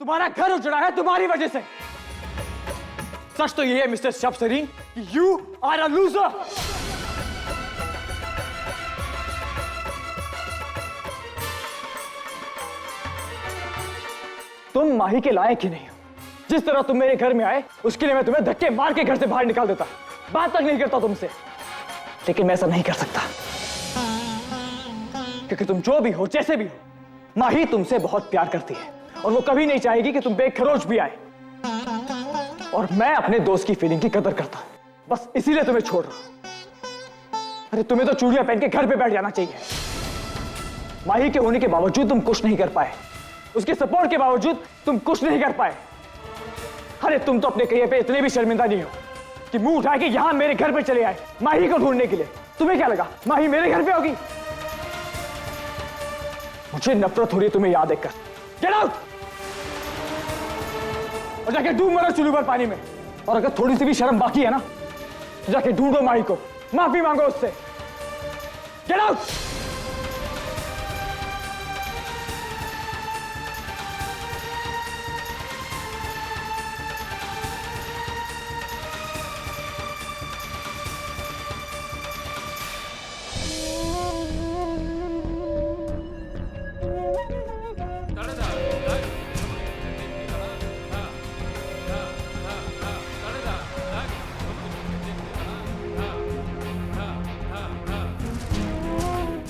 तुम्हारा घर उजड़ा है तुम्हारी वजह से। सच तो ये है मिस्टर शब सरीन कि यू आर अ लूजर। तुम माही के लायक ही नहीं हो। जिस तरह तुम मेरे घर में आए उसके लिए मैं तुम्हें धक्के मार के घर से बाहर निकाल देता, बात तक नहीं करता तुमसे। लेकिन मैं ऐसा नहीं कर सकता क्योंकि तुम जो भी हो, जैसे भी हो, माही तुमसे बहुत प्यार करती है और वो कभी नहीं चाहेगी कि तुम बेखरोच भी आए। और मैं अपने दोस्त की फीलिंग की कदर करता हूं, बस इसीलिए तुम्हें छोड़ रहा हूं। अरे तुम्हें तो चूड़ियां पहन के घर पे बैठ जाना चाहिए। माही के होने के बावजूद तुम कुछ नहीं कर पाए, उसके सपोर्ट के बावजूद तुम कुछ नहीं कर पाए। अरे तुम तो अपने करियर पे इतने भी शर्मिंदा नहीं हो कि मुंह उठा के यहां मेरे घर पे चले आए माही को ढूंढने के लिए। तुम्हें क्या लगा माही मेरे घर पे होगी? मुझे नफरत हो रही है तुम्हें याद देखकर। गेट आउट और जाके डूब मरो चुल्लू पर पानी में। और अगर थोड़ी सी भी शर्म बाकी है ना तो जाके ढूंढो माही को, माफी मांगो उससे। Get out.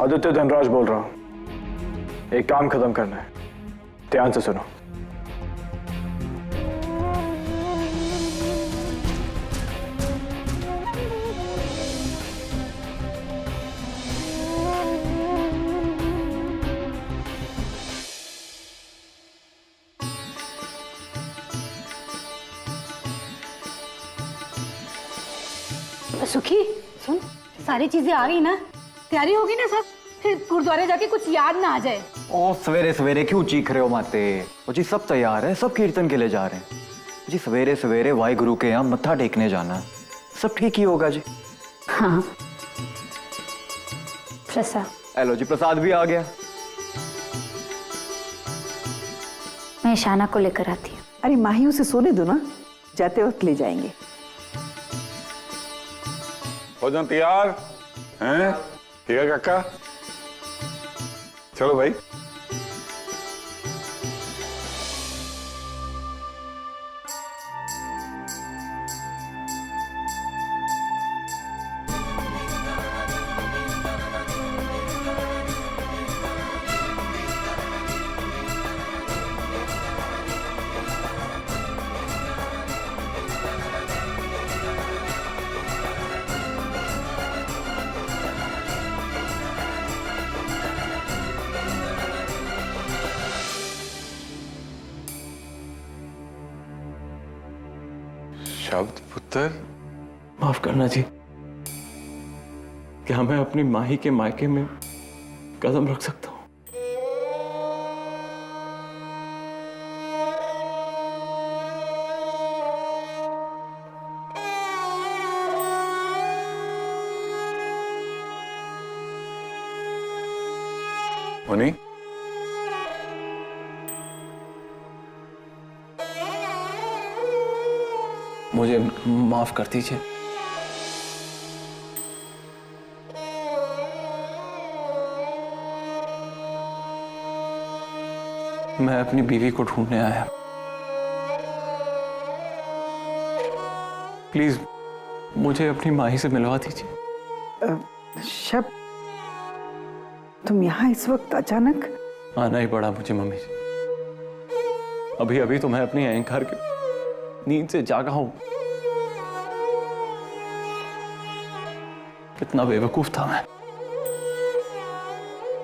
आदित्य धनराज बोल रहा हूं। एक काम खत्म करना है, ध्यान से सुनो। सुखी सुन, सारी चीजें आ गई ना, तैयारी होगी ना सब, फिर गुरुद्वारे जाके कुछ याद ना आ जाए। ओ सवेरे सवेरे क्यों चीख रहे हो माते? ओ जी सब तैयार है, सब कीर्तन के लिए जा रहे हैं जी। सवेरे सवेरे वाहिगुरु के यहाँ मत्था टेकने जाना है, सब ठीक ही होगा जी। हाँ प्रसाद। हेलो जी, प्रसाद भी आ गया। मैं शाना को लेकर आती हूँ। अरे माही उसे सोने दो ना, जाते वक्त ले जाएंगे। भोजन तैयार हैं? ठीक है काका, चलो भाई। शब्द पुत्र, माफ करना जी, क्या मैं अपनी माही के मायके में कदम रख सकता हूं? मुनि मुझे माफ कर दीजिए। मैं अपनी बीवी को ढूंढने आया। प्लीज मुझे अपनी माही से मिलवा दीजिए। शब, तुम यहाँ इस वक्त अचानक? आना ही पड़ा मुझे मम्मी जी। अभी अभी तो मैं अपनी अहंकार की नींद से जागा हूं। कितना बेवकूफ था मैं,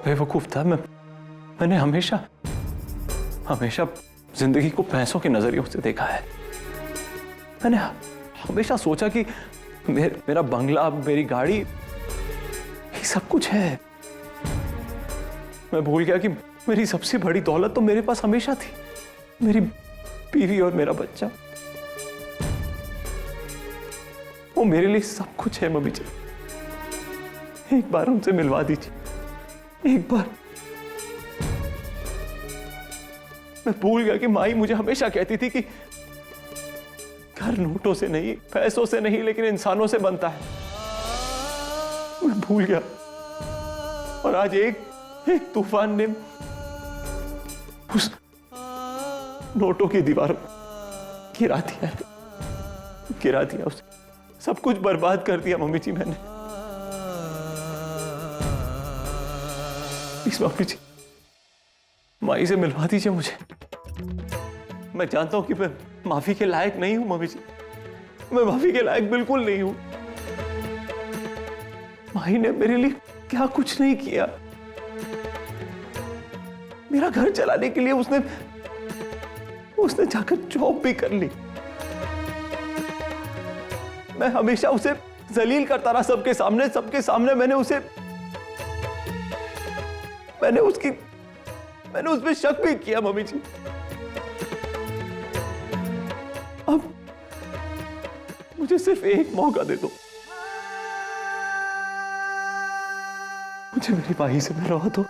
बेवकूफ था मैं। मैंने हमेशा हमेशा जिंदगी को पैसों के नजरियों से देखा है। मैंने हमेशा सोचा कि मेरा बंगला, मेरी गाड़ी, ये सब कुछ है। मैं भूल गया कि मेरी सबसे बड़ी दौलत तो मेरे पास हमेशा थी, मेरी बीवी और मेरा बच्चा। वो मेरे लिए सब कुछ है मम्मी जी। एक बार उनसे मिलवा दीजिए, एक बार। मैं भूल गया कि माई मुझे हमेशा कहती थी कि घर नोटों से नहीं, पैसों से नहीं, लेकिन इंसानों से बनता है। मैं भूल गया और आज एक तूफान ने उस नोटों की दीवार गिरा दिया, उसे सब कुछ बर्बाद कर दिया मम्मी जी मैंने। प्लीज मम्मी जी, माई से मिलवा दीजिए मुझे। मैं जानता हूं कि मैं माफी के लायक नहीं हूं मम्मी जी, मैं माफी के लायक बिल्कुल नहीं हूं। माई ने मेरे लिए क्या कुछ नहीं किया। मेरा घर चलाने के लिए उसने जाकर जॉब भी कर ली। मैं हमेशा उसे जलील करता रहा सबके सामने। मैंने उस पर शक भी किया मम्मी जी। अब मुझे सिर्फ एक मौका दे दो, मुझे मेरी माही से मिलवा दो।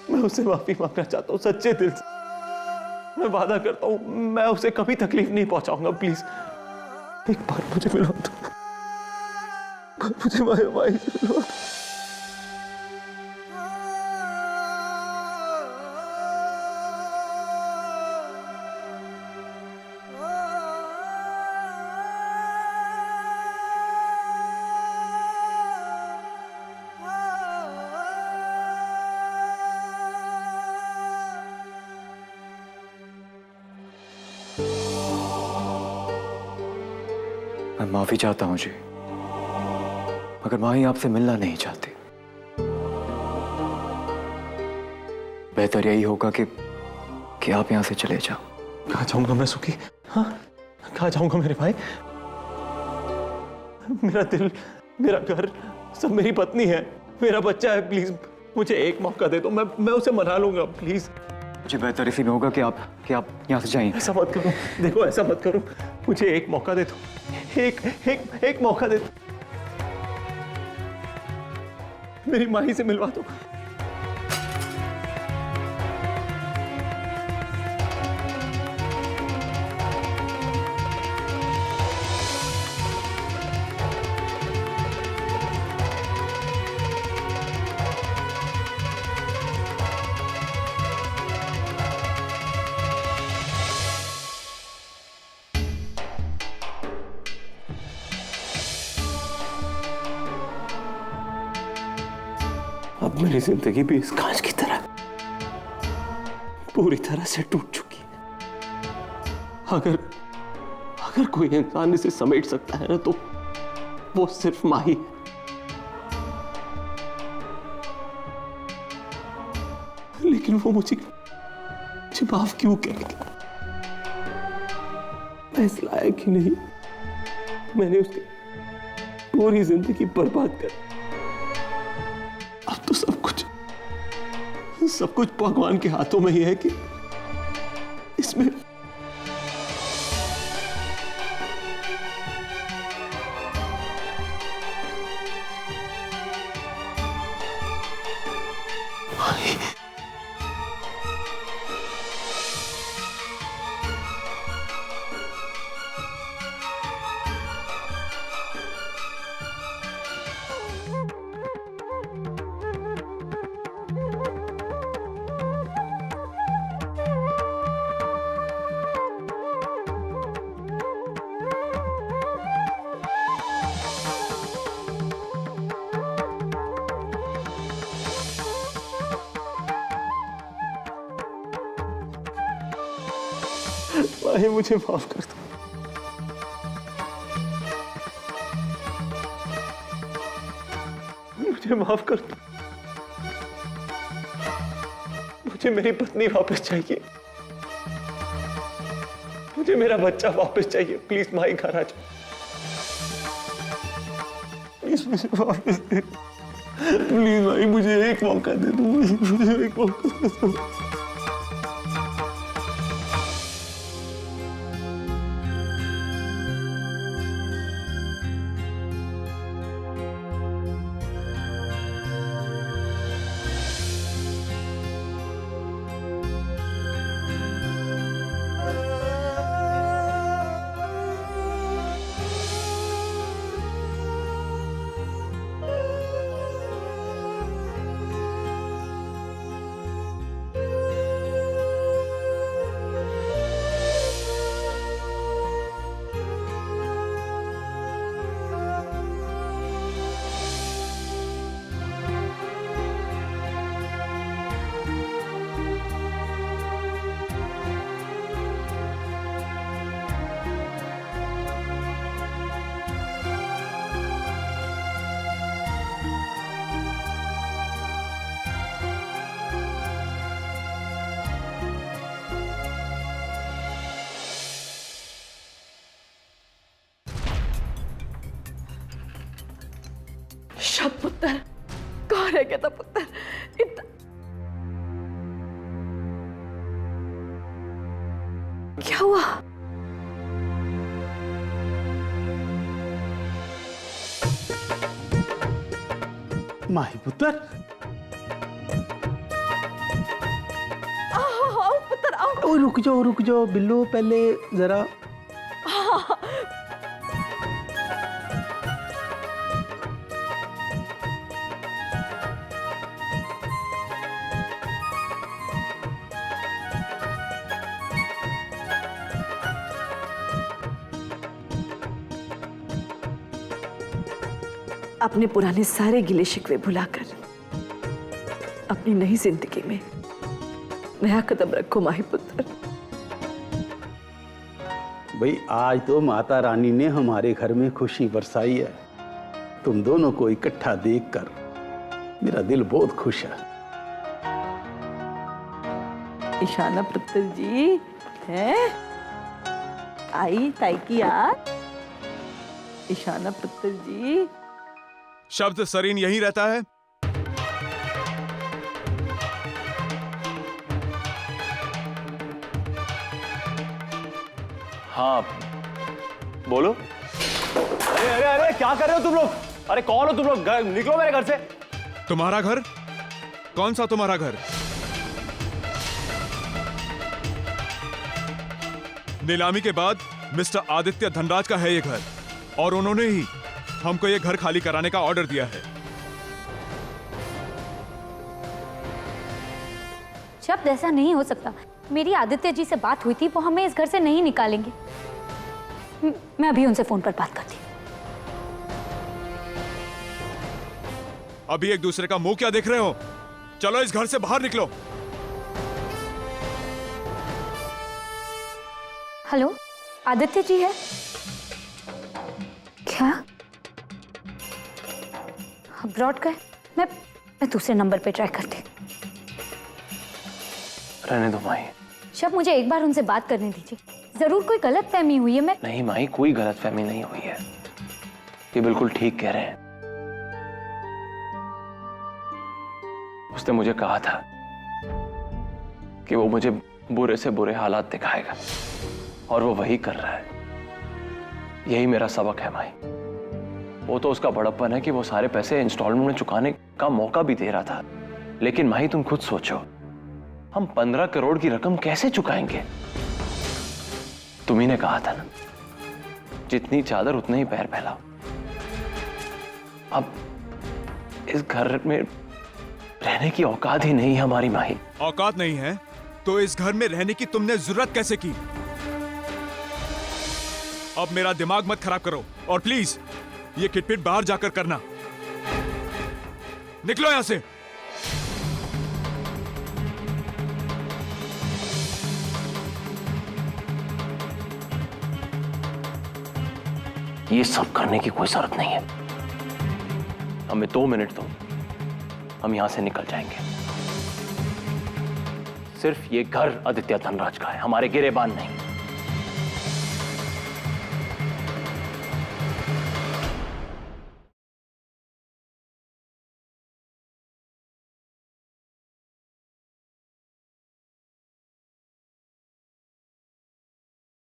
मैं उससे माफी मांगना चाहता हूं सच्चे दिल से। मैं वादा करता हूं मैं उसे कभी तकलीफ नहीं पहुंचाऊंगा। प्लीज एक बार मुझे मिलवा दो, मुझे माही से मिलवा दो। मैं माफी चाहता हूं जी, मगर माही आपसे मिलना नहीं चाहती। बेहतर यही होगा कि आप यहां से चले जाओ। कहाँ जाऊंगा मैं सुखी? हाँ, कहाँ जाऊंगा मेरे भाई? मेरा दिल, मेरा घर, सब मेरी पत्नी है, मेरा बच्चा है। प्लीज मुझे एक मौका दे दो, मैं उसे मना लूंगा। प्लीज जी बेहतर इसी में होगा कि आप यहां से जाइए। ऐसा मत करो, देखो ऐसा मत करो, मुझे एक मौका दे दो, एक मौका दे दो, मेरी माही से मिलवा दो। अब मेरी जिंदगी भी इस कांच की तरह पूरी तरह से टूट चुकी है। अगर कोई इंसान इसे समेट सकता है ना, तो वो सिर्फ माही है। लेकिन वो मुझे माफ क्यों करेगी? मैं इस लायक ही नहीं। मैंने उसकी पूरी जिंदगी बर्बाद कर। अब तो सब कुछ भगवान के हाथों में ही है कि इसमें माही मुझे माफ कर दो। मुझे माफ कर दो। मुझे मेरी पत्नी वापस चाहिए। मुझे मेरा बच्चा वापस चाहिए। प्लीज माही घर आ जाओ। प्लीज मुझे वापस दे। प्लीज माही मुझे एक मौका दे दो। मुझे एक मौका दे दो। शब पुत्र, कहाँ रह गया था पुत्र? क्या हुआ? माही पुत्र, आओ पुत्र आओ। ओ रुक जाओ बिल्लू, पहले जरा। अपने पुराने सारे गिले शिकवे भुलाकर अपनी नई जिंदगी में नया कदम रखो माही पुत्र। भाई आज तो माता रानी ने हमारे घर में खुशी बरसाई है। तुम दोनों को इकट्ठा देखकर मेरा दिल बहुत खुश है। ईशाना पुत्र जी है आई ताई की याद। ईशाना पुत्र जी। शब्द सरीन यहीं रहता है? हाँ, बोलो। अरे अरे अरे क्या कर रहे हो तुम लोग? अरे कौन हो तुम लोग? निकलो मेरे घर से। तुम्हारा घर? कौन सा तुम्हारा घर? नीलामी के बाद मिस्टर आदित्य धनराज का है ये घर, और उन्होंने ही हमको ये घर खाली कराने का ऑर्डर दिया है। शब्द ऐसा नहीं हो सकता। मेरी आदित्य जी से बात हुई थी, वो हमें इस घर से नहीं निकालेंगे। मैं अभी उनसे फोन पर बात करती हूँ। अभी एक दूसरे का मुंह क्या देख रहे हो? चलो इस घर से बाहर निकलो। हेलो, आदित्य जी है क्या? अब्रॉड गए? मैं दूसरे नंबर पे ट्राई करती। रहने दो माही। शब, मुझे एक बार उनसे बात करने दीजिए। जरूर कोई गलत फहमी हुई है। मैं नहीं माही, कोई गलत फहमी नहीं हुई है। ये बिल्कुल ठीक कह रहे हैं। उसने मुझे कहा था कि वो मुझे बुरे से बुरे हालात दिखाएगा, और वो वही कर रहा है। यही मेरा सबक है माही। वो तो उसका बड़प्पन है कि वो सारे पैसे इंस्टॉलमेंट में चुकाने का मौका भी दे रहा था, लेकिन माही तुम खुद सोचो, हम 15 करोड़ की रकम कैसे चुकाएंगे? तुम्ही ने कहा था ना, जितनी चादर उतने ही पैर फैलाओ। अब इस घर में रहने की औकात ही नहीं है हमारी माही। औकात नहीं है तो इस घर में रहने की तुमने जरूरत कैसे की? अब मेरा दिमाग मत खराब करो, और प्लीज ये खिटपिट बाहर जाकर करना। निकलो यहां से। ये सब करने की कोई जरूरत नहीं है। हमें 2 मिनट दो, हम यहां से निकल जाएंगे। सिर्फ ये घर आदित्य धनराज का है, हमारे गिरेबान नहीं।